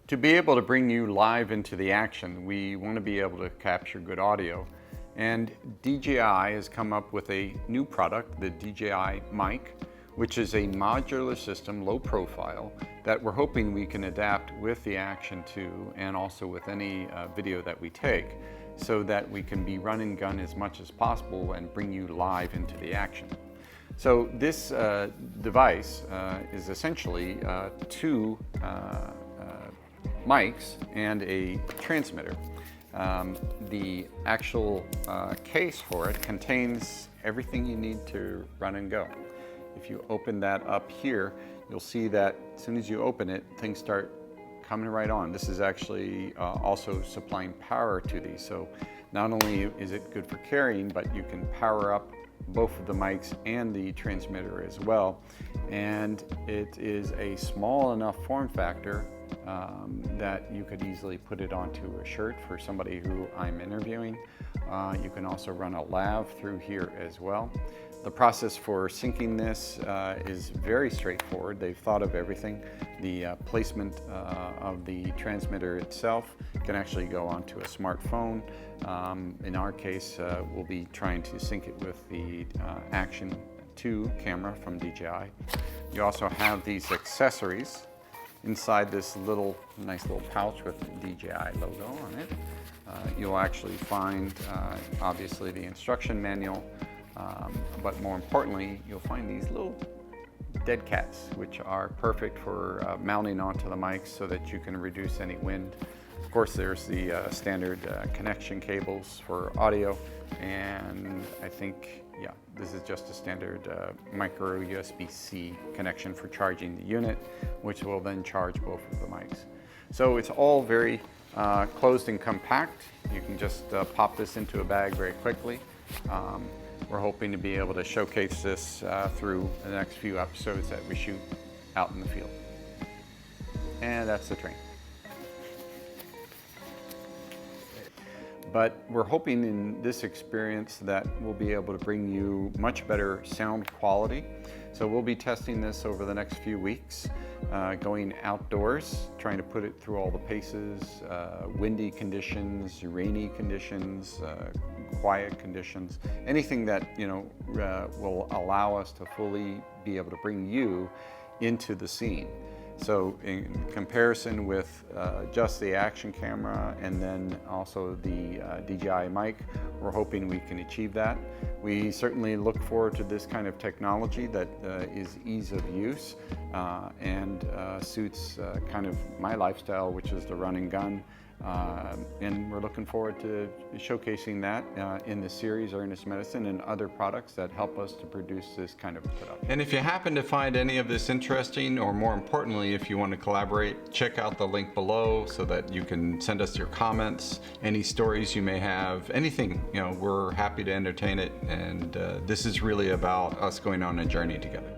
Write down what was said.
To be able to bring you live into the action, we want to be able to capture good audio. And DJI has come up with a new product, the DJI mic, which is a modular system, low profile, that we're hoping we can adapt with the action to, and also with any video that we take, so that we can be run and gun as much as possible and bring you live into the action. So this device is essentially two mics and a transmitter. The actual case for it contains everything you need to run and go. If you open that up here, you'll see that as soon as you open it, things start coming right on. This is actually also supplying power to these. So not only is it good for carrying, but you can power up both of the mics and the transmitter as well. And it is a small enough form factor that you could easily put it onto a shirt for somebody who I'm interviewing. You can also run a lav through here as well. The process for syncing this is very straightforward. They've thought of everything. The placement of the transmitter itself can actually go onto a smartphone. In our case, we'll be trying to sync it with the Action 2 camera from DJI. You also have these accessories inside this nice little pouch with the DJI logo on it. You'll actually find obviously the instruction manual, but more importantly, you'll find these little dead cats, which are perfect for mounting onto the mics so that you can reduce any wind. Of course, there's the standard connection cables for audio, and I think, yeah, this is just a standard micro USB-C connection for charging the unit, which will then charge both of the mics. So it's all very closed and compact. You can just pop this into a bag very quickly. We're hoping to be able to showcase this through the next few episodes that we shoot out in the field. And that's the train. But we're hoping in this experience that we'll be able to bring you much better sound quality. So we'll be testing this over the next few weeks, going outdoors, trying to put it through all the paces, windy conditions, rainy conditions, quiet conditions, anything that will allow us to fully be able to bring you into the scene. So in comparison with just the action camera and then also the DJI mic, we're hoping we can achieve that. We certainly look forward to this kind of technology that is ease of use and suits kind of my lifestyle, which is the run and gun. And we're looking forward to showcasing that in the series Earnest Medicine and other products that help us to produce this kind of product. And if you happen to find any of this interesting, or more importantly, if you want to collaborate, check out the link below so that you can send us your comments, any stories you may have, anything, we're happy to entertain it. And this is really about us going on a journey together.